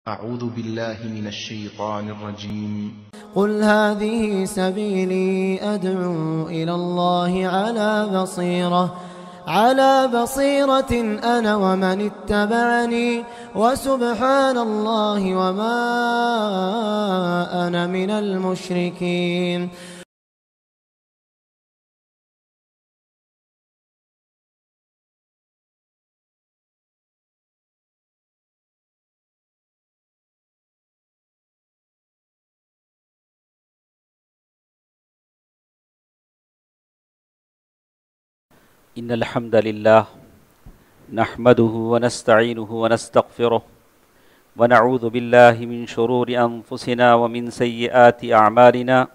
أعوذ بالله من الشيطان الرجيم. قل هذه سبيلي أدعو إلى الله على بصيرة أنا ومن اتبعني وسبحان الله وما أنا من المشركين. إن الحمد لله نحمده ونستعينه ونستغفره ونعوذ بالله من شرور أنفسنا ومن سيئات أعمالنا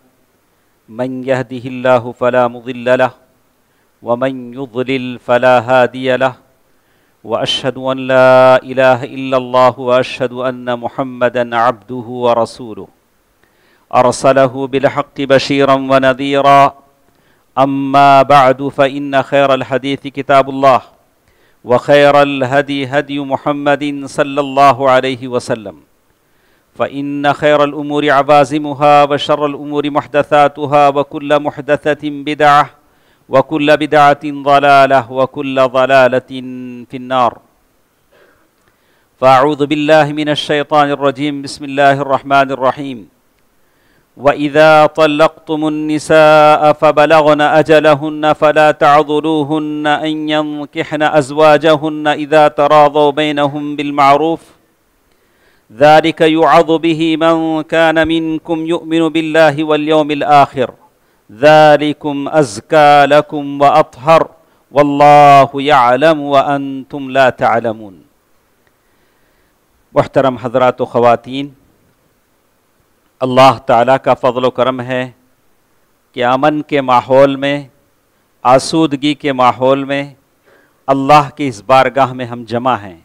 من يهده الله فلا مضل له ومن يضلل فلا هادي له وأشهد أن لا إله إلا الله وأشهد أن محمدا عبده ورسوله أرسله بالحق بشيرا ونذيرا. أما بعد فإن خير الحديث كتاب الله وخير الهدي هدي محمد صلى الله عليه وسلم فإن خير الأمور عوازمها وشر الأمور محدثاتها وكل محدثة بدعة وكل بدعة ضلالة وكل ضلالة في النار. فأعوذ بالله من الشيطان الرجيم. بسم الله الرحمن الرحيم. وَإِذَا طَلَّقْتُمُ النِّسَاءَ فَبَلَغْنَ أَجَلَهُنَّ فَلَا تَعْضُلُوهُنَّ أَن يَنكِحْنَ أَزْوَاجَهُنَّ إِذَا تَرَاضَوْا بَيْنَهُم بِالْمَعْرُوفِ ذَلِكَ يُوعَظُ بِهِ مَن كَانَ مِنكُمْ يُؤْمِنُ بِاللَّهِ وَالْيَوْمِ الْآخِرِ ذَلِكُمْ أَزْكَى لَكُمْ وَأَطْهَرُ وَاللَّهُ يَعْلَمُ وَأَنْتُمْ لَا تَعْلَمُونَ. محترم حضرات و خواتین، اللہ تعالیٰ کا فضل و کرم ہے کہ امن کے ماحول میں، آسودگی کے ماحول میں اللہ کی اس بارگاہ میں ہم جمع ہیں.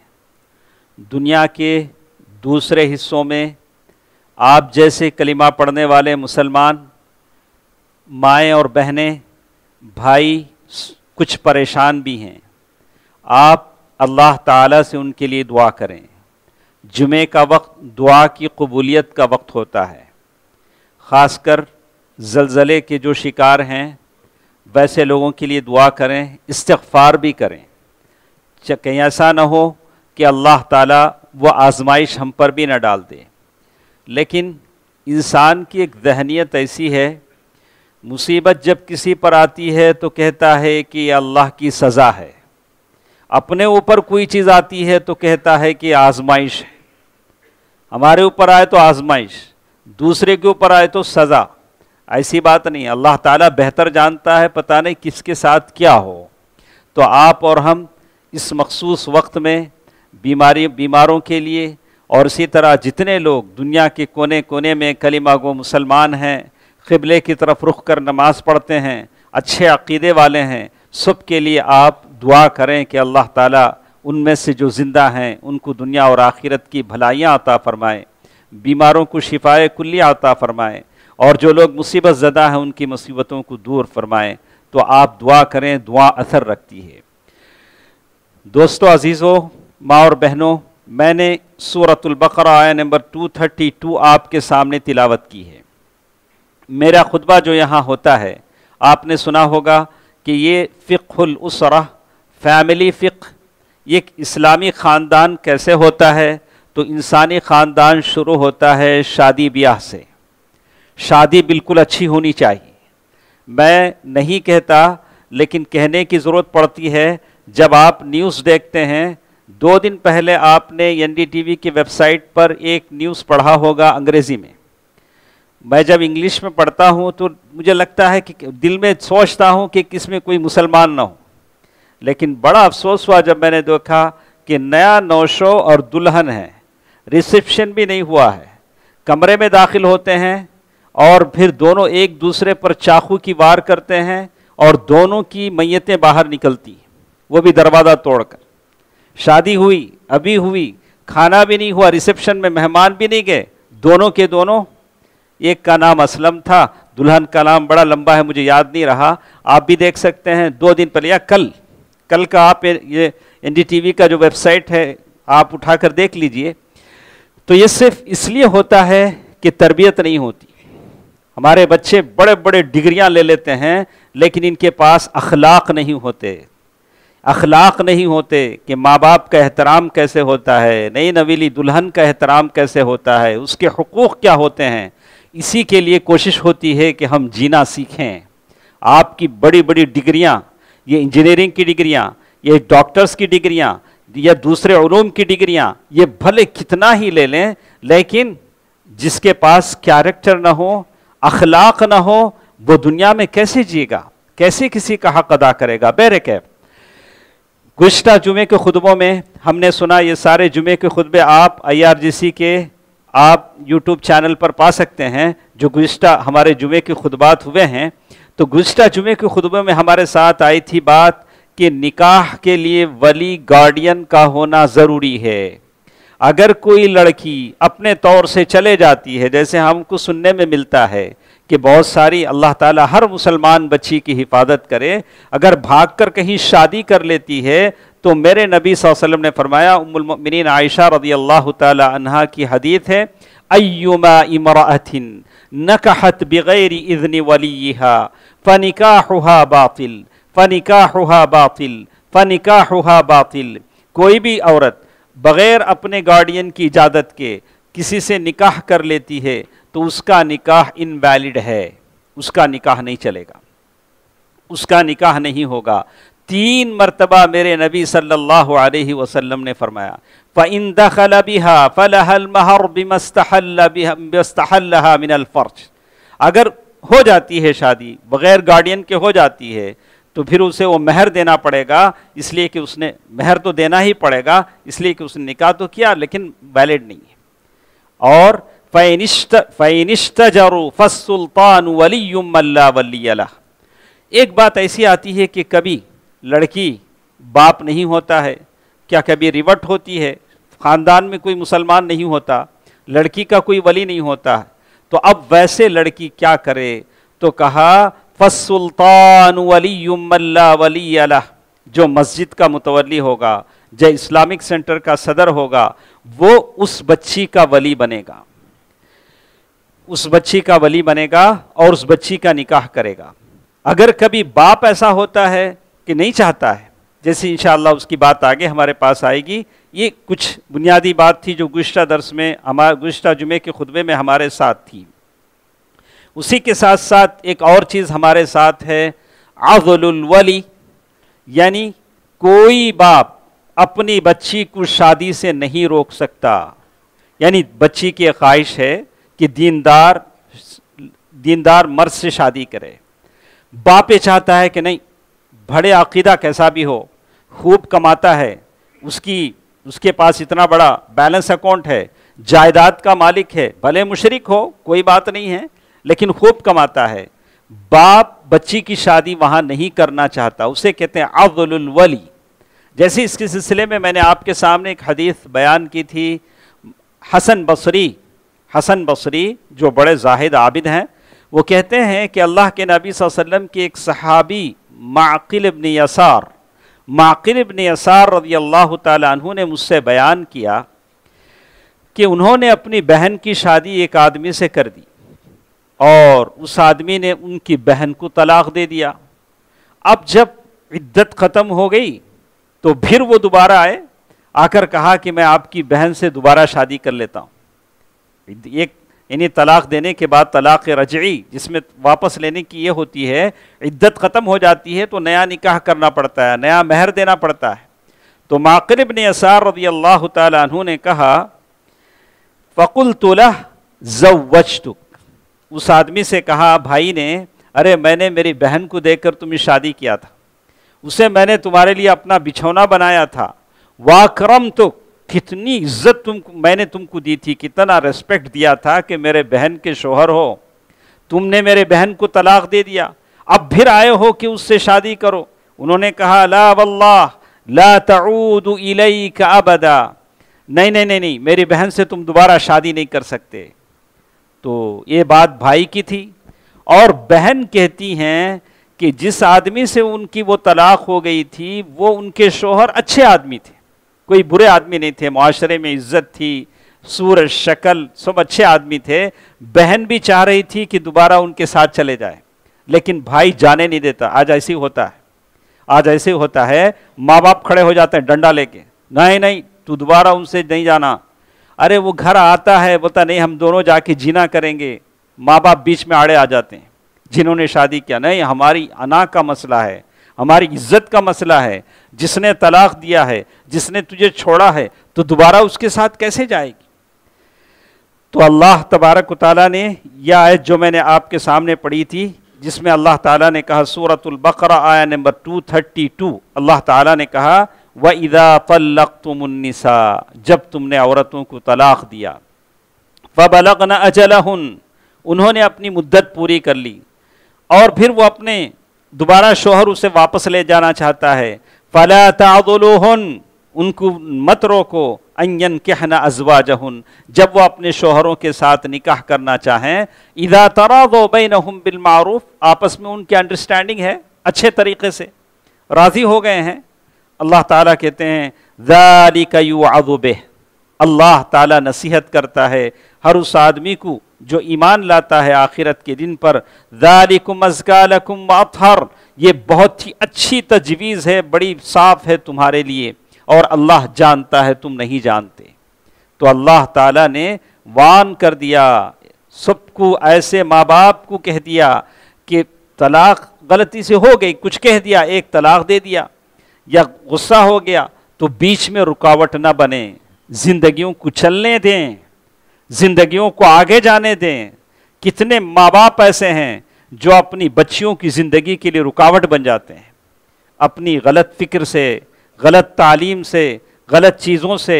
دنیا کے دوسرے حصوں میں آپ جیسے کلمہ پڑھنے والے مسلمان مائیں اور بہنیں، بھائی کچھ پریشان بھی ہیں. آپ اللہ تعالیٰ سے ان کے لیے دعا کریں. جمعے کا وقت دعا کی قبولیت کا وقت ہوتا ہے. خاص کر زلزلے کے جو شکار ہیں ویسے لوگوں کے لیے دعا کریں، استغفار بھی کریں. کہیں ایسا نہ ہو کہ اللہ تعالیٰ وہ آزمائش ہم پر بھی نہ ڈال دے. لیکن انسان کی ایک ذہنیت ایسی ہے، مصیبت جب کسی پر آتی ہے تو کہتا ہے کہ یہ اللہ کی سزا ہے. اپنے اوپر کوئی چیز آتی ہے تو کہتا ہے کہ آزمائش ہے. ہمارے اوپر آئے تو آزمائش، دوسرے کے اوپر آئے تو سزا. ایسی بات نہیں. اللہ تعالیٰ بہتر جانتا ہے پتہ نہیں کس کے ساتھ کیا ہو. تو آپ اور ہم اس مخصوص وقت میں بیماروں کے لیے اور اسی طرح جتنے لوگ دنیا کے کونے کونے میں کلمہ گو مسلمان ہیں، قبلے کی طرف رخ کر نماز پڑھتے ہیں، اچھے عقیدے والے ہیں، سب کے لیے آپ دعا کریں کہ اللہ تعالیٰ ان میں سے جو زندہ ہیں ان کو دنیا اور آخرت کی بھلائیاں عطا فرمائے، بیماروں کو شفائے کلیہ عطا فرمائے، اور جو لوگ مصیبت زدہ ہیں ان کی مصیبتوں کو دور فرمائے. تو آپ دعا کریں، دعا اثر رکھتی ہے. دوستو عزیزو، ماں اور بہنوں، میں نے سورۃ البقرہ آیہ نمبر 232 آپ کے سامنے تلاوت کی ہے. میرا خطبہ جو یہاں ہوتا ہے آپ نے سنا ہوگا کہ یہ فقہ الاسرہ، فیملی فقہ، یہ اسلامی خاندان کیسے ہوتا ہے. تو انسانی خاندان شروع ہوتا ہے شادی بیاہ سے. شادی بالکل اچھی ہونی چاہیے. میں نہیں کہتا، لیکن کہنے کی ضرورت پڑتی ہے. جب آپ نیوز دیکھتے ہیں، 2 دن پہلے آپ نے NDTV کی ویب سائٹ پر ایک نیوز پڑھا ہوگا انگریزی میں. میں جب انگلش میں پڑھتا ہوں تو مجھے لگتا ہے کہ دل میں سوچتا ہوں کہ کس میں کوئی مسلمان نہ ہو. لیکن بڑا افسوس ہوا جب میں نے دیکھا کہ نیا نوشو اور دلہن ہے، ریسیپشن بھی نہیں ہوا ہے، کمرے میں داخل ہوتے ہیں اور پھر دونوں ایک دوسرے پر چاقو کی وار کرتے ہیں اور دونوں کی میتیں باہر نکلتی، وہ بھی دروازہ توڑ کر. شادی ہوئی، ابھی ہوئی، کھانا بھی نہیں ہوا، ریسیپشن میں مہمان بھی نہیں گئے، دونوں کے دونوں. ایک کا نام اسلم تھا، دلہن کا نام بڑا لمبا ہے مجھے یاد نہیں رہا. آپ بھی دیکھ سکتے ہیں 2 دن پہلے یا کل کا آپ یہ NDTV کا جو ویب سائٹ ہے آپ اٹھا کر دیکھ لیجئے. تو یہ صرف اس لیے ہوتا ہے کہ تربیت نہیں ہوتی. ہمارے بچے بڑے بڑے ڈگریاں لے لیتے ہیں لیکن ان کے پاس اخلاق نہیں ہوتے. اخلاق نہیں ہوتے کہ ماں باپ کا احترام کیسے ہوتا ہے, نئی نویلی دلہن کا احترام کیسے ہوتا ہے, اس کے حقوق کیا ہوتے ہیں. اسی کے لیے کوشش ہوتی ہے کہ ہم جینا سیکھیں. آپ کی بڑی بڑی ڈگریاں, یہ انجینئرنگ کی ڈگریاں, یہ ڈاکٹرز کی ڈگریاں یا دوسرے علوم کی ڈگریاں, یہ بھلے کتنا ہی لے لیں لیکن جس کے پاس کیریکٹر نہ ہو, اخلاق نہ ہو, وہ دنیا میں کیسے جیے گا, کیسے کسی کا حق ادا کرے گا. بہرکیف گزشتہ جمعے کے خطبوں میں ہم نے سنا, یہ سارے جمعے کے خطبے آپ IRGC کے آپ یوٹیوب چینل پر پا سکتے ہیں جو گزشتہ ہمارے جمعے کے خطبات ہوئے ہیں. تو گزشتہ جمعے کے خطبے میں ہمارے ساتھ آئی تھی بات کہ نکاح کے لیے ولی گارڈین کا ہونا ضروری ہے. اگر کوئی لڑکی اپنے طور سے چلے جاتی ہے, جیسے ہم کو سننے میں ملتا ہے کہ بہت ساری, اللہ تعالیٰ ہر مسلمان بچی کی حفاظت کرے, اگر بھاگ کر کہیں شادی کر لیتی ہے تو میرے نبی صلی اللہ علیہ وسلم نے فرمایا, ام المؤمنین عائشہ رضی اللہ تعالی عنہا کی حدیث ہے, ایما امرأۃ نکحت بغیر اذن ولیہا فنکاحها باطل فنکاحها باطل فنکاحها باطل. کوئی بھی عورت بغیر اپنے گارڈین کی اجازت کے کسی سے نکاح کر لیتی ہے تو اس کا نکاح انویلڈ ہے, اس کا نکاح نہیں چلے گا, اس کا نکاح نہیں ہوگا. 3 مرتبہ میرے نبی صلی اللہ علیہ وسلم نے فرمایا, فَإِن دَخَلَ بِهَا فَلَهَا الْمَهْرُ بِمَا اسْتَحَلَّهَا مِنَ الْفَرْجِ. اگر ہو جاتی ہے شادی بغیر گارڈین کے ہو جاتی ہے تو پھر اسے وہ مہر دینا پڑے گا, اس لیے کہ اس نے مہر تو دینا ہی پڑے گا, اس لیے کہ اس نے نکاح تو کیا لیکن ویلڈ نہیں ہے. اور فَإِنِ اشْتَجَرُوا فَالسُّلْطَانُ وَلِيٌّ مَّن لَّا وَلِيَّ لَهُ. ایک بات ایسی آتی ہے کہ کبھی لڑکی باپ نہیں ہوتا ہے, کیا کبھی ریورٹ ہوتی ہے, خاندان میں کوئی مسلمان نہیں ہوتا, لڑکی کا کوئی ولی نہیں ہوتا, تو اب ویسے لڑکی کیا کرے, تو کہا فَالسُّلْطَانُ وَلِيٌّ مَّن لَّا وَلِيَّ لَهُ. جو مسجد کا متولی ہوگا, جو اسلامک سینٹر کا صدر ہوگا, وہ اس بچی کا ولی بنے گا, اس بچی کا ولی بنے گا اور اس بچی کا نکاح کرے گا. اگر کبھی باپ ایسا ہوتا ہے کہ نہیں چاہتا ہے, جیسے انشاءاللہ اس کی بات آگے ہمارے پاس آئے گی, یہ کچھ بنیادی بات تھی جو گزشتہ درس میں, گزشتہ جمعے کے خطبے میں ہمارے ساتھ تھی. اسی کے ساتھ ساتھ ایک اور چیز ہمارے ساتھ ہے, عضل الولی, یعنی کوئی باپ اپنی بچی کو شادی سے نہیں روک سکتا. یعنی بچی کی خواہش ہے کہ دیندار مرد سے شادی کرے, باپ یہ چاہتا ہے کہ نہیں, بڑے عقیدہ کیسا بھی ہو, خوب کماتا ہے, اس کے پاس اتنا بڑا بیلنس اکاؤنٹ ہے, جائیداد کا مالک ہے, بھلے مشرک ہو کوئی بات نہیں ہے لیکن خوب کماتا ہے, باپ بچی کی شادی وہاں نہیں کرنا چاہتا, اسے کہتے ہیں عضل الولی. جیسے اس کے سلسلے میں میں نے آپ کے سامنے ایک حدیث بیان کی تھی, حسن بصری جو بڑے زاہد عابد ہیں, وہ کہتے ہیں کہ اللہ کے نبی صلی اللہ علیہ وسلم کے ایک صحابی معقل ابن یسار رضی اللہ تعالی عنہ نے مجھ سے بیان کیا کہ انہوں نے اپنی بہن کی شادی ایک آدمی سے کر دی اور اس آدمی نے ان کی بہن کو طلاق دے دیا. اب جب عدت ختم ہو گئی تو پھر وہ دوبارہ آ کر کہا کہ میں آپ کی بہن سے دوبارہ شادی کر لیتا ہوں. ایک یعنی طلاق دینے کے بعد طلاق رجعی, جس میں واپس لینے کی یہ ہوتی ہے, عدت ختم ہو جاتی ہے تو نیا نکاح کرنا پڑتا ہے, نیا مہر دینا پڑتا ہے. تو معقل ابن یسار رضی اللہ تعالی عنہ نے کہا, فَقُلْتُ لَهُ زَوَّجْتُكَ. اس آدمی سے کہا, بھائی نے, ارے میں نے میری بہن کو دیکھ کر تمہیں شادی کیا تھا, اسے میں نے تمہارے لیے اپنا بچھونا بنایا تھا, وَأَكْرَمْتُكَ, کتنی عزت میں نے تم کو دی تھی, کتنا ریسپیکٹ دیا تھا کہ میرے بہن کے شوہر ہو, تم نے میرے بہن کو طلاق دے دیا, اب پھر آئے ہو کہ اس سے شادی کرو. انہوں نے کہا, لا واللہ لا تعود الیک ابدا, نہیں, میری بہن سے تم دوبارہ شادی نہیں کر سکتے. تو یہ بات بھائی کی تھی, اور بہن کہتی ہیں کہ جس آدمی سے ان کی وہ طلاق ہو گئی تھی وہ ان کے شوہر اچھے آدمی تھے, کوئی برے آدمی نہیں تھے, معاشرے میں عزت تھی, صورت شکل سب اچھے آدمی تھے. بہن بھی چاہ رہی تھی کہ دوبارہ ان کے ساتھ چلے جائے, لیکن بھائی جانے نہیں دیتا. آج ایسے ہی ہوتا ہے, آج ایسے ہوتا ہے. ماں باپ کھڑے ہو جاتے ہیں ڈنڈا لے کے, نہیں نہیں تو دوبارہ ان سے نہیں جانا. ارے وہ گھر آتا ہے بولتا نہیں ہم دونوں جا کے جینا کریں گے. ماں باپ بیچ میں آڑے آ جاتے ہیں جنہوں نے شادی کیا. نہیں, ہماری انا کا مسئلہ ہے, ہماری عزت کا مسئلہ ہے. جس نے طلاق دیا ہے, جس نے تجھے چھوڑا ہے, تو دوبارہ اس کے ساتھ کیسے جائے گی؟ تو اللہ تبارک و تعالیٰ نے یہ آیت جو میں نے آپ کے سامنے پڑھی تھی, جس میں اللہ تعالیٰ نے کہا سورۃ البقرہ آیت نمبر 232, اللہ تعالیٰ نے کہا وَإِذَا طَلَّقْتُمُ النِّسَاءَ, جب تم نے عورتوں کو طلاق دیا, فَبَلَغْنَ أَجَلَهُنَّ, انہوں نے اپنی مدت پوری کر لی, اور پھر وہ اپنے دوبارہ شوہر اسے واپس لے جانا چاہتا ہے, فَلَا تَعْضُلُوهُنَّ, ان کو مت روکو, أَن يَنكِحْنَ أَزْوَاجَهُنَّ, جب وہ اپنے شوہروں کے ساتھ نکاح کرنا چاہیں. اِذَا تَرَاضَوْا بَيْنَهُمْ بِالْمَعْرُوفِ, آپس میں ان کی انڈرسٹینڈنگ ہے, اچھے طریقے سے راضی ہو گئے ہیں. اللہ تعالیٰ کہتے ہیں ذَلِكَ يُوعَظُ بِهِ, اللہ تعالیٰ نصیحت کرتا ہے ہر اس آدمی کو جو ایمان لاتا ہے آخرت کے دن پر. ذَلِكُمْ أَزْكَىٰ لَكُمْ وَأَطْهَرُ, یہ بہت ہی اچھی تجویز ہے, بڑی صاف ہے تمہارے لیے, اور اللہ جانتا ہے تم نہیں جانتے. تو اللہ تعالیٰ نے وان کر دیا سب کو, ایسے ماں باپ کو کہہ دیا کہ طلاق غلطی سے ہو گئی, کچھ کہہ دیا, ایک طلاق دے دیا یا غصہ ہو گیا, تو بیچ میں رکاوٹ نہ بنے, زندگیوں کو چلنے دیں, زندگیوں کو آگے جانے دیں. کتنے ماں باپ ایسے ہیں جو اپنی بچیوں کی زندگی کے لیے رکاوٹ بن جاتے ہیں, اپنی غلط فکر سے, غلط تعلیم سے, غلط چیزوں سے.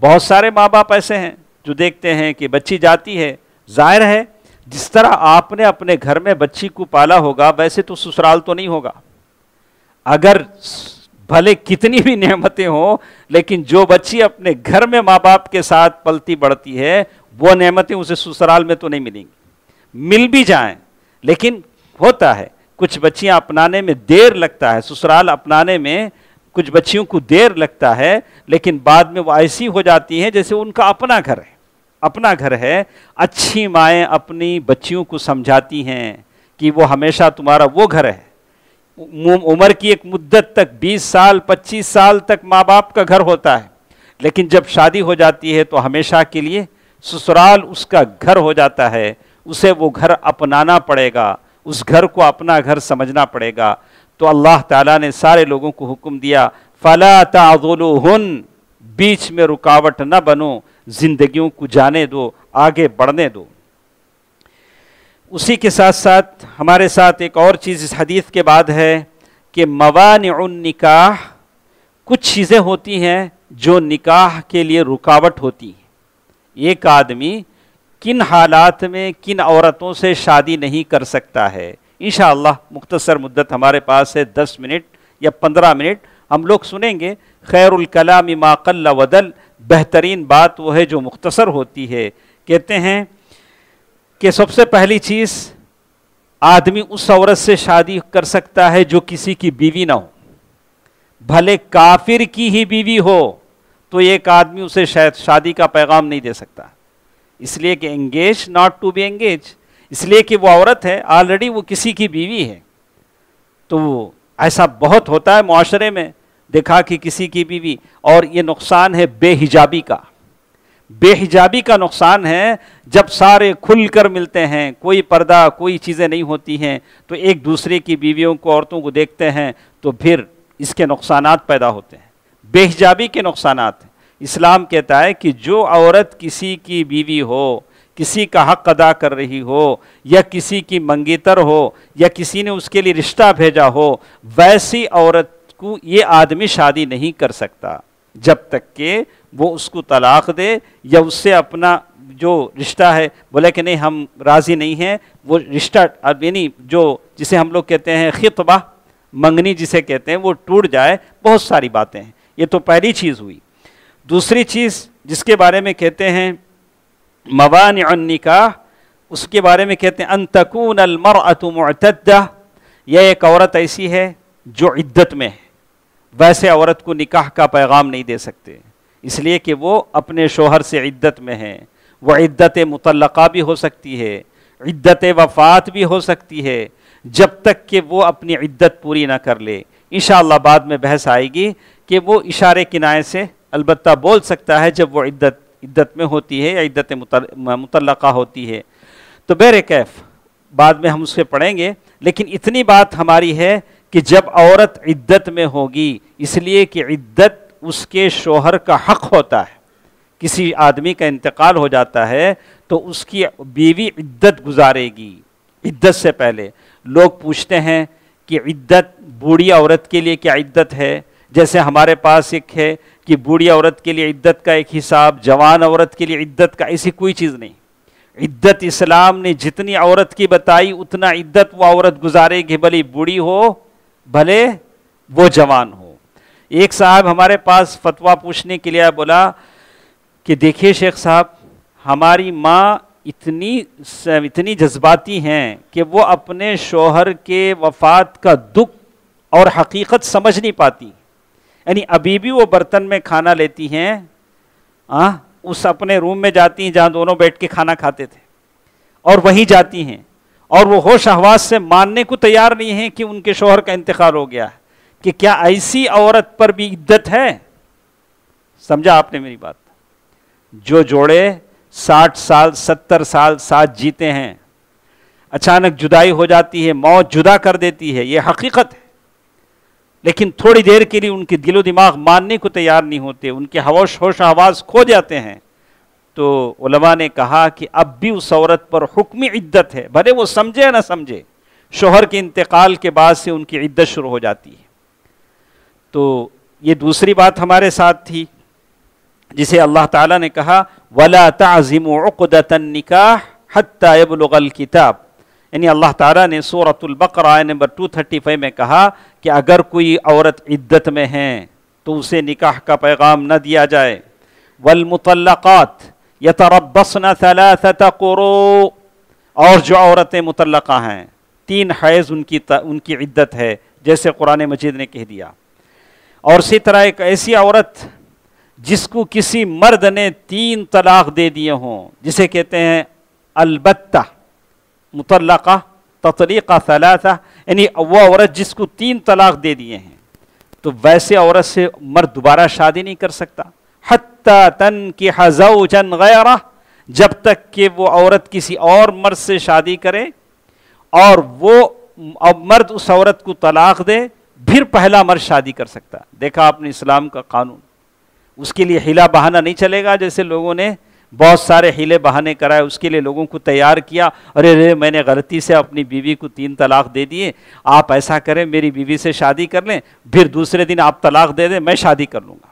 بہت سارے ماں باپ ایسے ہیں جو دیکھتے ہیں کہ بچی جاتی ہے, ظاہر ہے جس طرح آپ نے اپنے گھر میں بچی کو پالا ہوگا ویسے تو سسرال تو نہیں ہوگا. اگر بھلے کتنی بھی نعمتیں ہوں, لیکن جو بچی اپنے گھر میں ماں باپ کے ساتھ پلتی بڑھتی ہے وہ نعمتیں اسے سسرال میں تو نہیں ملیں گی. مل بھی جائیں, لیکن ہوتا ہے کچھ بچیاں اپنانے میں دیر لگتا ہے, سسرال اپنانے میں کچھ بچیوں کو دیر لگتا ہے, لیکن بعد میں وہ ایسی ہو جاتی ہیں جیسے ان کا اپنا گھر ہے, اپنا گھر ہے. اچھی مائیں اپنی بچیوں کو سمجھاتی ہیں کہ وہ ہمیشہ تمہارا وہ گھر ہے. عمر کی ایک مدت تک 20 سال 25 سال تک ماں باپ کا گھر ہوتا ہے, لیکن جب شادی ہو جاتی ہے تو ہمیشہ کے لیے سسرال اس کا گھر ہو جاتا ہے. اسے وہ گھر اپنانا پڑے گا, اس گھر کو اپنا گھر سمجھنا پڑے گا. تو اللہ تعالیٰ نے سارے لوگوں کو حکم دیا فَلَا تَعْضُلُوهُنَّ, بیچ میں رکاوٹ نہ بنو, زندگیوں کو جانے دو, آگے بڑھنے دو. اسی کے ساتھ ساتھ ہمارے ساتھ ایک اور چیز اس حدیث کے بعد ہے کہ موانع النکاح, کچھ چیزیں ہوتی ہیں جو نکاح کے لیے رکاوٹ ہوتی ہیں. ایک آدمی کن حالات میں کن عورتوں سے شادی نہیں کر سکتا ہے. انشاءاللہ مختصر مدت ہمارے پاس ہے, 10 منٹ یا 15 منٹ, ہم لوگ سنیں گے. خیر الکلام ما قل ودل, بہترین بات وہ ہے جو مختصر ہوتی ہے. کہتے ہیں کہ سب سے پہلی چیز, آدمی اس عورت سے شادی کر سکتا ہے جو کسی کی بیوی نہ ہو, بھلے کافر کی ہی بیوی ہو تو ایک آدمی اسے شاید شادی کا پیغام نہیں دے سکتا, اس لیے کہ engage not to be engage, اس لیے کہ وہ عورت ہے آلریڈی, وہ کسی کی بیوی ہے. تو ایسا بہت ہوتا ہے معاشرے میں, دیکھا کہ کسی کی بیوی, اور یہ نقصان ہے بے حجابی کا. بے حجابی کا نقصان ہے جب سارے کھل کر ملتے ہیں, کوئی پردہ کوئی چیزیں نہیں ہوتی ہیں, تو ایک دوسرے کی بیویوں کو عورتوں کو دیکھتے ہیں, تو پھر اس کے نقصانات پیدا ہوتے ہیں, بے حجابی کے نقصانات. اسلام کہتا ہے کہ جو عورت کسی کی بیوی ہو, کسی کا حق ادا کر رہی ہو, یا کسی کی منگیتر ہو, یا کسی نے اس کے لیے رشتہ بھیجا ہو, ویسی عورت کو یہ آدمی شادی نہیں کر سکتا جب تک کہ وہ اس کو طلاق دے, یا اس سے اپنا جو رشتہ ہے بولے کہ نہیں ہم راضی نہیں ہیں, وہ رشتہ یعنی جو جسے ہم لوگ کہتے ہیں خطبہ, منگنی جسے کہتے ہیں, وہ ٹوٹ جائے. بہت ساری باتیں ہیں. یہ تو پہلی چیز ہوئی. دوسری چیز جس کے بارے میں کہتے ہیں موانع النکاح, اس کے بارے میں کہتے ہیں ان تکون المرأة معتدہ, یہ ایک عورت ایسی ہے جو عدت میں ہے, ویسے عورت کو نکاح کا پیغام نہیں دے سکتے. اس لیے کہ وہ اپنے شوہر سے عدت میں ہیں. وہ عدت مطلقہ بھی ہو سکتی ہے, عدت وفات بھی ہو سکتی ہے, جب تک کہ وہ اپنی عدت پوری نہ کر لے. انشاءاللہ بعد میں بحث آئے گی کہ وہ اشارے کنائے سے البتہ بول سکتا ہے جب وہ عدت میں ہوتی ہے یا عدت مطلقہ ہوتی ہے. تو بہرکیف بعد میں ہم اس سے پڑھیں گے, لیکن اتنی بات ہماری ہے کہ جب عورت عدت میں ہوگی, اس لیے کہ عدت اس کے شوہر کا حق ہوتا ہے. کسی آدمی کا انتقال ہو جاتا ہے تو اس کی بیوی عدت گزارے گی. عدت سے پہلے لوگ پوچھتے ہیں کہ عدت بوڑھی عورت کے لیے کیا عدت ہے؟ جیسے ہمارے پاس ایک ہے کہ بوڑھی عورت کے لیے عدت کا ایک حساب, جوان عورت کے لیے عدت کا, ایسی کوئی چیز نہیں. عدت اسلام نے جتنی عورت کی بتائی اتنا عدت وہ عورت گزارے گی, بھلے بوڑھی ہو بھلے وہ جوان ہو. ایک صاحب ہمارے پاس فتویٰ پوچھنے کے لیے بولا کہ دیکھیے شیخ صاحب, ہماری ماں اتنی جذباتی ہیں کہ وہ اپنے شوہر کے وفات کا دکھ اور حقیقت سمجھ نہیں پاتی. یعنی ابھی بھی وہ برتن میں کھانا لیتی ہیں, اس اپنے روم میں جاتی ہیں جہاں دونوں بیٹھ کے کھانا کھاتے تھے, اور وہیں جاتی ہیں, اور وہ ہوش حواس سے ماننے کو تیار نہیں ہیں کہ ان کے شوہر کا انتقال ہو گیا ہے. کہ کیا ایسی عورت پر بھی عدت ہے؟ سمجھا آپ نے میری بات؟ جو جوڑے 60 سال 70 سال ساتھ جیتے ہیں, اچانک جدائی ہو جاتی ہے, موت جدا کر دیتی ہے, یہ حقیقت ہے. لیکن تھوڑی دیر کے لیے ان کے دل و دماغ ماننے کو تیار نہیں ہوتے, ان کے ہوش حواس کھو جاتے ہیں. تو علماء نے کہا کہ اب بھی اس عورت پر حکمی عدت ہے, بھلے وہ سمجھے نہ سمجھے. شوہر کے انتقال کے بعد سے ان کی عدت شروع ہو جاتی ہے. تو یہ دوسری بات ہمارے ساتھ تھی جسے اللہ تعالیٰ نے کہا وَلَا تَعْزِمُوا عُقْدَةَ النِّكَاحِ حَتَّى يَبْلُغَ الْكِتَابِ. یعنی اللہ تعالیٰ نے سورۃ البقرہ آیت نمبر 235 میں کہا کہ اگر کوئی عورت عدت میں ہے تو اسے نکاح کا پیغام نہ دیا جائے. وَالْمُطَلَّقَاتِ يَتَرَبَّصْنَ 3 قُرُوء. اور جو عورتیں مطلقہ ہیں 3 حیض ان کی عدت ہے, جیسے قرآن مجید نے کہہ دیا. اور اسی طرح ایک ایسی عورت جس کو کسی مرد نے 3 طلاق دے دیے ہوں, جسے کہتے ہیں البتہ مطلقہ تطلیقہ 3, یعنی وہ عورت جس کو 3 طلاق دے دیے ہیں, تو ویسے عورت سے مرد دوبارہ شادی نہیں کر سکتا. حتیٰ تنکح زوجا غیرہ, جب تک کہ وہ عورت کسی اور مرد سے شادی کرے اور وہ مرد اس عورت کو طلاق دے, پھر پہلا مرد شادی کر سکتا. دیکھا آپ نے اسلام کا قانون. اس کے لیے حیلہ بہانہ نہیں چلے گا, جیسے لوگوں نے بہت سارے حیلے بہانے کرائے, اس کے لیے لوگوں کو تیار کیا, ارے میں نے غلطی سے اپنی بیوی کو 3 طلاق دے دیے, آپ ایسا کریں میری بیوی سے شادی کر لیں, پھر دوسرے دن آپ طلاق دے دیں, میں شادی کر لوں گا.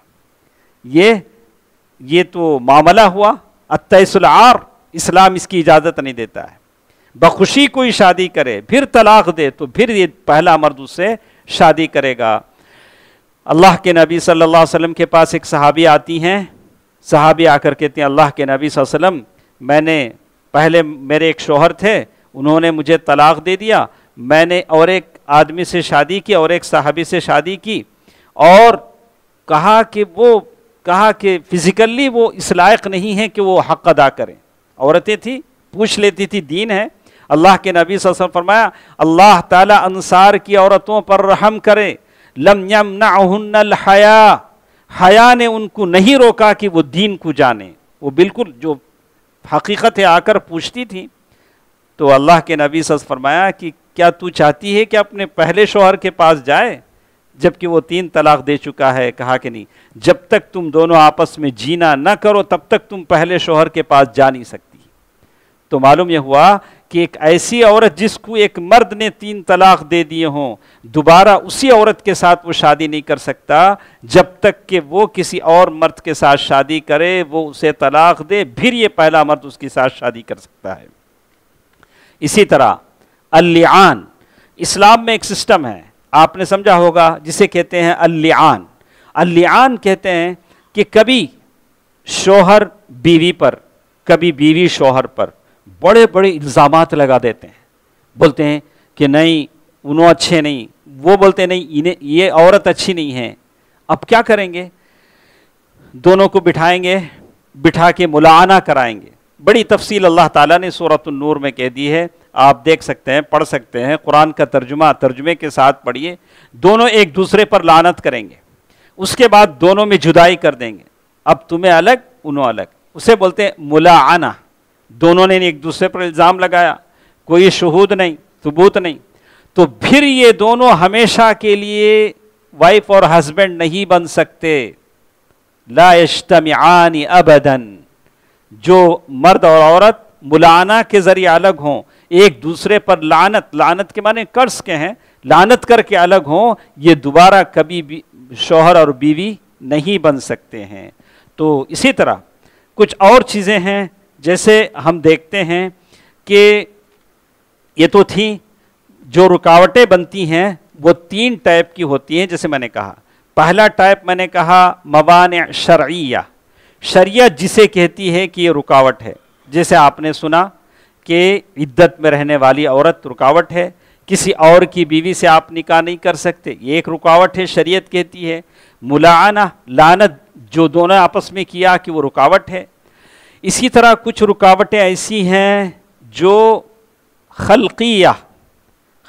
یہ تو معاملہ ہوا التیس العار. اسلام اس کی اجازت نہیں دیتا ہے. بخوشی کوئی شادی کرے پھر طلاق دے تو پھر یہ پہلا مرد اس سے شادی کرے گا. اللہ کے نبی صلی اللہ علیہ وسلم کے پاس ایک صحابی آتی ہیں, صحابی آ کر کہتے ہیں اللہ کے نبی صلی اللہ علیہ وسلم, پہلے میرے ایک شوہر تھے, انہوں نے مجھے طلاق دے دیا, میں نے اور ایک آدمی سے شادی کی اور ایک صحابی سے شادی کی, اور کہا کہ فزیکلی وہ اس لائق نہیں ہے کہ وہ حق ادا کریں. عورتیں تھیں, پوچھ لیتی تھی دین ہے. اللہ کے نبی صلی اللہ علیہ وسلم فرمایا اللہ تعالیٰ انصار کی عورتوں پر رحم کرے. لم یمنعہن الحیا, حیا نے ان کو نہیں روکا کہ وہ دین کو جانے. وہ بالکل جو حقیقت ہے آ کر پوچھتی تھی. تو اللہ کے نبی صلی اللہ علیہ وسلم فرمایا کہ کیا تو چاہتی ہے کہ اپنے پہلے شوہر کے پاس جائے جبکہ وہ 3 طلاق دے چکا ہے؟ کہا کہ نہیں, جب تک تم دونوں آپس میں جینا نہ کرو تب تک تم پہلے شوہر کے پاس جا نہیں سکتی. تو معلوم یہ ہوا کہ ایک ایسی عورت جس کو ایک مرد نے 3 طلاق دے دیے ہوں, دوبارہ اسی عورت کے ساتھ وہ شادی نہیں کر سکتا جب تک کہ وہ کسی اور مرد کے ساتھ شادی کرے, وہ اسے طلاق دے, پھر یہ پہلا مرد اس کے ساتھ شادی کر سکتا ہے. اسی طرح اللعان, اسلام میں ایک سسٹم ہے, آپ نے سمجھا ہوگا, جسے کہتے ہیں اللعان. اللعان کہتے ہیں کہ کبھی شوہر بیوی پر, کبھی بیوی شوہر پر بڑے بڑے الزامات لگا دیتے ہیں. بولتے ہیں کہ نہیں انہوں اچھے نہیں, وہ بولتے نہیں یہ عورت اچھی نہیں ہے. اب کیا کریں گے؟ دونوں کو بٹھائیں گے, بٹھا کے ملاعنہ کرائیں گے. بڑی تفصیل اللہ تعالیٰ نے سورۃ النور میں کہہ دی ہے, آپ دیکھ سکتے ہیں, پڑھ سکتے ہیں, قرآن کا ترجمے کے ساتھ پڑھیے. دونوں ایک دوسرے پر لعنت کریں گے, اس کے بعد دونوں میں جدائی کر دیں گے, اب تمہیں الگ انہوں الگ. اسے بولتے ہیں ملاعنہ. دونوں نے ایک دوسرے پر الزام لگایا, کوئی شہود نہیں, ثبوت نہیں, تو پھر یہ دونوں ہمیشہ کے لیے وائف اور ہسبینڈ نہیں بن سکتے. لا یجتمعان ابدا. جو مرد اور عورت ملاعنہ کے ذریعے الگ ہوں, ایک دوسرے پر لعنت کے معنی قرض کے ہیں, لعنت کر کے الگ ہوں, یہ دوبارہ کبھی بھی شوہر اور بیوی نہیں بن سکتے ہیں. تو اسی طرح کچھ اور چیزیں ہیں, جیسے ہم دیکھتے ہیں کہ یہ تو تھیں جو رکاوٹیں بنتی ہیں وہ 3 ٹائپ کی ہوتی ہیں. جیسے میں نے کہا, پہلا ٹائپ میں نے کہا موانع شرعیہ. شریعت جسے کہتی ہے کہ یہ رکاوٹ ہے, جیسے آپ نے سنا کہ عدت میں رہنے والی عورت رکاوٹ ہے, کسی اور کی بیوی سے آپ نکاح نہیں کر سکتے, یہ ایک رکاوٹ ہے, شریعت کہتی ہے. ملاعنہ لعنت جو دونوں آپس میں کیا کہ وہ رکاوٹ ہے. اسی طرح کچھ رکاوٹیں ایسی ہیں جو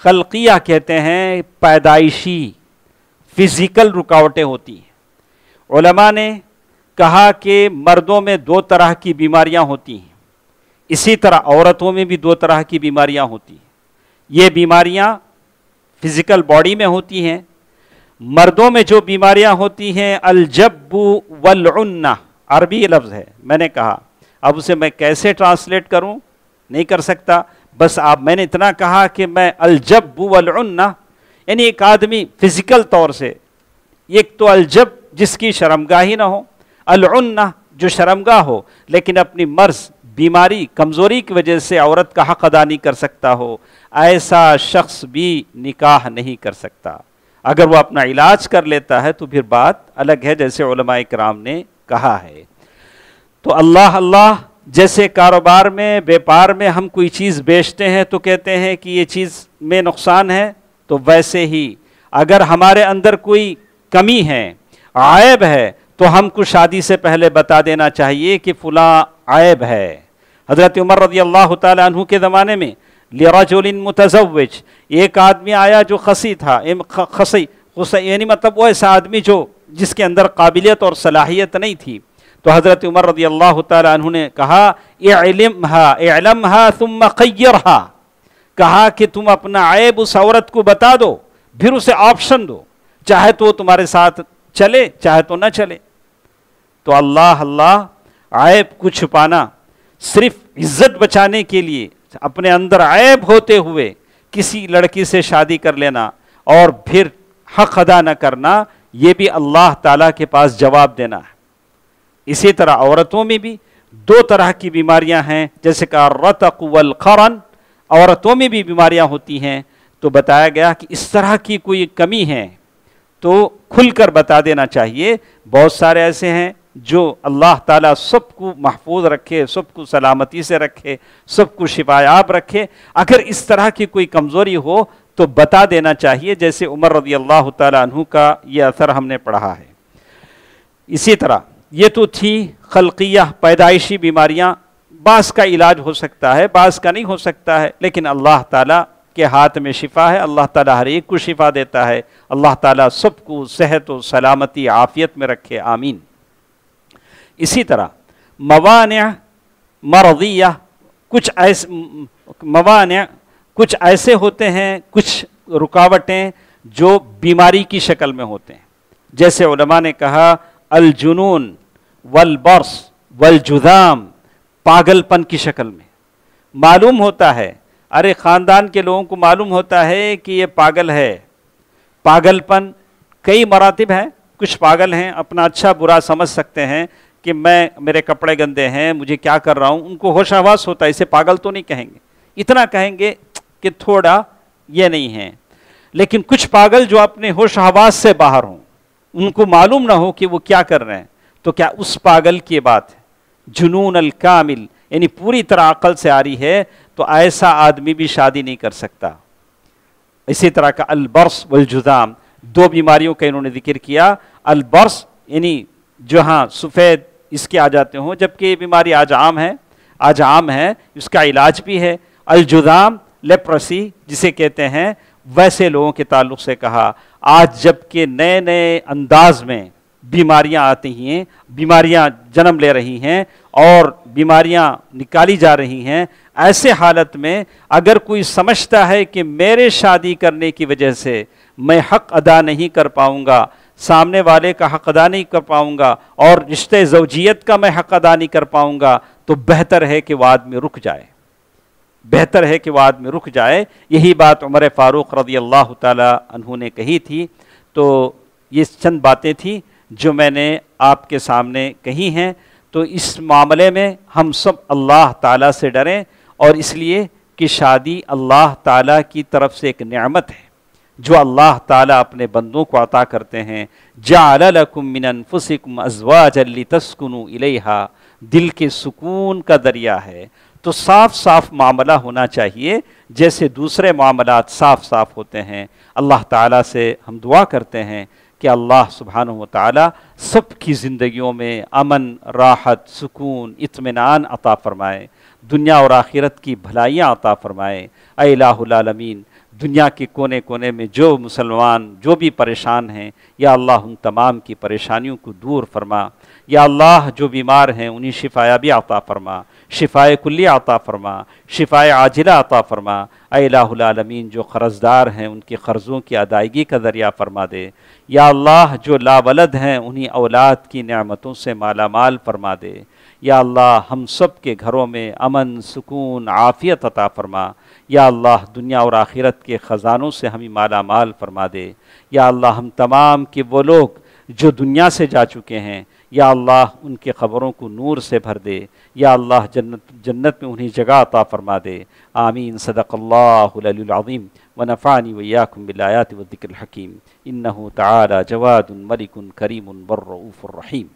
خلقیہ کہتے ہیں, پیدائشی فزیکل رکاوٹیں ہوتی ہیں. علماء نے کہا کہ مردوں میں 2 طرح کی بیماریاں ہوتی ہیں, اسی طرح عورتوں میں بھی 2 طرح کی بیماریاں ہوتی ہیں. یہ بیماریاں فزیکل باڈی میں ہوتی ہیں. مردوں میں جو بیماریاں ہوتی ہیں الجب والعنہ, عربی لفظ ہے, میں نے کہا اب اسے میں کیسے ٹرانسلیٹ کروں نہیں کر سکتا, بس میں نے اتنا کہا کہ میں الجب والعنہ یعنی ایک آدمی فزیکل طور سے, ایک تو الجب جس کی شرمگاہ ہی نہ ہو, العنہ جو شرمگاہ ہو لیکن اپنی مرض بیماری کمزوری کی وجہ سے عورت کا حق ادا نہیں کر سکتا ہو, ایسا شخص بھی نکاح نہیں کر سکتا. اگر وہ اپنا علاج کر لیتا ہے تو پھر بات الگ ہے, جیسے علماء کرام نے کہا ہے. تو اللہ جیسے کاروبار میں بیپار میں ہم کوئی چیز بیچتے ہیں تو کہتے ہیں کہ یہ چیز میں نقصان ہے, تو ویسے ہی اگر ہمارے اندر کوئی کمی ہے, عیب ہے, تو ہم کو شادی سے پہلے بتا دینا چاہیے کہ فلاں عیب ہے. حضرت عمر رضی اللہ تعالی عنہ کے زمانے میں لرجل متزوج, ایک آدمی آیا جو خسی تھا, یعنی مطلب وہ ایسا آدمی جو جس کے اندر قابلیت اور صلاحیت نہیں تھی. تو حضرت عمر رضی اللہ تعالی عنہ نے کہا اعلمها ثم خیرها, کہا کہ تم اپنا عیب اس عورت کو بتا دو, پھر اسے آپشن دو, چاہے تو وہ تمہارے ساتھ چلے چاہے تو نہ چلے. تو اللہ عیب کو چھپانا, صرف عزت بچانے کے لیے اپنے اندر عیب ہوتے ہوئے کسی لڑکی سے شادی کر لینا اور پھر حق ادا نہ کرنا, یہ بھی اللہ تعالیٰ کے پاس جواب دینا ہے. اسی طرح عورتوں میں بھی 2 طرح کی بیماریاں ہیں, جیسے کہ الرتق والقرن, عورتوں میں بھی بیماریاں ہوتی ہیں. تو بتایا گیا کہ اس طرح کی کوئی کمی ہے تو کھل کر بتا دینا چاہیے. بہت سارے ایسے ہیں جو اللہ تعالیٰ سب کو محفوظ رکھے, سب کو سلامتی سے رکھے, سب کو شفایاب رکھے. اگر اس طرح کی کوئی کمزوری ہو تو بتا دینا چاہیے, جیسے عمر رضی اللہ تعالیٰ عنہ کا یہ اثر ہم نے پڑھا ہے. اسی طرح یہ تو تھی خلقیہ پیدائشی بیماریاں, بعض کا علاج ہو سکتا ہے بعض کا نہیں ہو سکتا ہے, لیکن اللہ تعالیٰ کے ہاتھ میں شفا ہے. اللہ تعالیٰ ہر ایک کو شفا دیتا ہے. اللہ تعالیٰ سب کو صحت و سلامتی عافیت میں رکھے, آمین. اسی طرح موانع مرضیہ, کچھ ایسے ہوتے ہیں, کچھ رکاوٹیں جو بیماری کی شکل میں ہوتے ہیں. جیسے علماء نے کہا الجنون والبرص والجذام, پاگل پن کی شکل میں. معلوم ہوتا ہے, ارے خاندان کے لوگوں کو معلوم ہوتا ہے کہ یہ پاگل ہے. پاگل پن کئی مراتب ہیں. کچھ پاگل ہیں اپنا اچھا برا سمجھ سکتے ہیں کہ میرے کپڑے گندے ہیں, مجھے کیا کر رہا ہوں, ان کو ہوش آواز ہوتا ہے. اسے پاگل تو نہیں کہیں گے, اتنا کہیں گے کہ تھوڑا یہ نہیں ہے. لیکن کچھ پاگل جو اپنے ہوش آواز سے باہر ہوں, ان کو معلوم نہ ہو کہ وہ کیا کر رہے ہیں, تو کیا اس پاگل کی بات ہے. جنون الکامل یعنی پوری طرح عقل سے آ رہی ہے, تو ایسا آدمی بھی شادی نہیں کر سکتا. اسی طرح کا البرص والجذام, 2 بیماریوں کا انہوں نے ذکر کیا. البرص یعنی جو ہاں سفید اس کے آ جاتے ہوں، جبکہ یہ بیماری آج عام ہے، اس کا علاج بھی ہے۔ الجذام لیپرسی جسے کہتے ہیں، ویسے لوگوں کے تعلق سے کہا۔ آج جب کہ نئے نئے انداز میں بیماریاں آتی ہیں، بیماریاں جنم لے رہی ہیں اور بیماریاں نکالی جا رہی ہیں، ایسے حالت میں اگر کوئی سمجھتا ہے کہ میرے شادی کرنے کی وجہ سے میں حق ادا نہیں کر پاؤں گا، سامنے والے کا حق ادا نہیں کر پاؤں گا اور رشتے زوجیت کا میں حق ادا نہیں کر پاؤں گا، تو بہتر ہے کہ وہ آدمی رک جائے، بہتر ہے کہ وہ آدمی رک جائے۔ یہی بات عمر فاروق رضی اللہ تعالی عنہ نے کہی تھی۔ تو یہ چند باتیں تھیں جو میں نے آپ کے سامنے کہی ہیں۔ تو اس معاملے میں ہم سب اللہ تعالیٰ سے ڈریں، اور اس لیے کہ شادی اللہ تعالیٰ کی طرف سے ایک نعمت ہے جو اللہ تعالیٰ اپنے بندوں کو عطا کرتے ہیں۔ جعل لکم من انفسکم ازواجا لتسکنوا الیہا، دل کے سکون کا دریا ہے۔ تو صاف صاف معاملہ ہونا چاہیے جیسے دوسرے معاملات صاف صاف ہوتے ہیں۔ اللہ تعالیٰ سے ہم دعا کرتے ہیں کہ اللہ سبحانہ و تعالیٰ سب کی زندگیوں میں امن، راحت، سکون، اطمینان عطا فرمائے، دنیا اور آخرت کی بھلائیاں عطا فرمائے۔ اے الہ العالمین، دنیا کے کونے کونے میں جو مسلمان جو بھی پریشان ہیں، یا اللہ ان تمام کی پریشانیوں کو دور فرما۔ یا اللہ جو بیمار ہیں انہیں شفایابی عطا فرما، شفائے کلی عطا فرما، شفائے عاجلہ عطا فرما۔ اے الہ العالمین، جو قرض دار ہیں ان کے قرضوں کی ادائیگی کا ذریعہ فرما دے۔ یا اللہ جو لا ولد ہیں انہیں اولاد کی نعمتوں سے مالا مال فرما دے۔ یا اللہ ہم سب کے گھروں میں امن، سکون، عافیت عطا فرما۔ یا اللہ دنیا اور آخرت کے خزانوں سے ہمیں مالا مال فرما دے۔ یا اللہ ہم تمام کے وہ لوگ جو دنیا سے جا چکے ہیں، یا اللہ ان کے قبروں کو نور سے بھر دے۔ یا اللہ جنت میں انہیں جگہ عطا فرما دے۔ آمین۔ صدق اللہ العلی العظیم ونفعنی وإیاکم بالآیات والذکر الحکیم، انہ تعالی جواد ملک کریم بر رؤوف الرحیم۔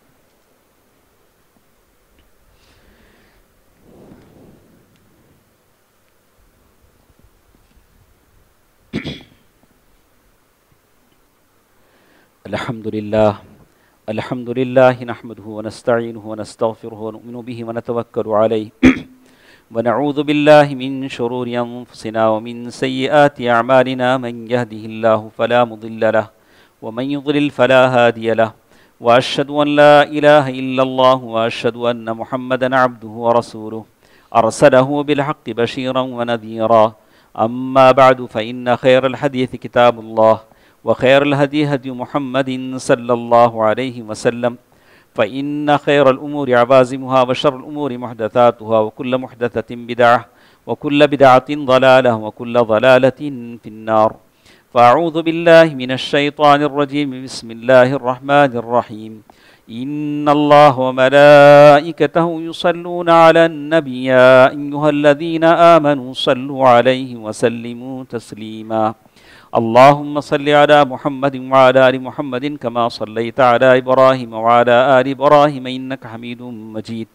الحمد لله نحمده ونستعينه ونستغفره ونؤمن به ونتوكل عليه ونعوذ بالله من شرور أنفسنا ومن سيئات أعمالنا، من يهده الله فلا مضل له ومن يضلل فلا هادي له، وأشهد أن لا إله إلا الله وأشهد أن محمدا عبده ورسوله أرسله بالحق بشيرا ونذيرا، أما بعد فإن خير الحديث كتاب الله، وخير الهدي هدي محمد صلى الله عليه وسلم، فإن خير الأمور عوازمها وشر الأمور محدثاتها وكل محدثة بدعة وكل بدعة ضلالة وكل ضلالة في النار، فأعوذ بالله من الشيطان الرجيم، بسم الله الرحمن الرحيم، إن الله وملائكته يصلون على النبي يا أيها الذين آمنوا صلوا عليه وسلموا تسليما، اللهم صل على محمد وعلى آل محمد كما صليت على إبراهيم وعلى آل إبراهيم إنك حميد مجيد،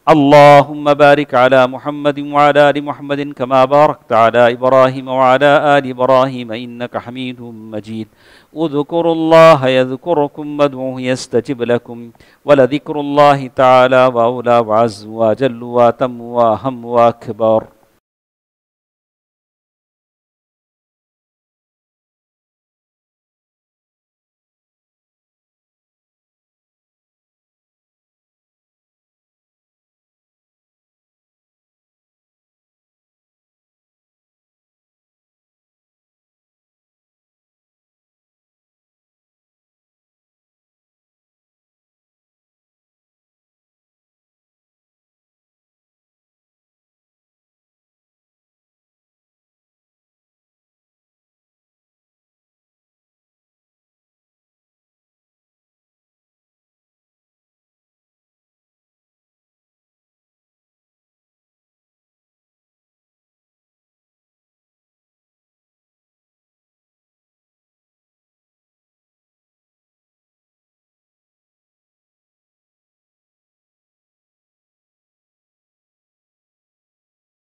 اللهم بارك على محمد وعلى آل محمد كما باركت على إبراهيم وعلى آل إبراهيم إنك حميد مجيد، اذكروا الله يذكركم وادعوه يستجب لكم، ولذكر الله تعالى وأولى وعز وجل وأتم وأهم وأكبر۔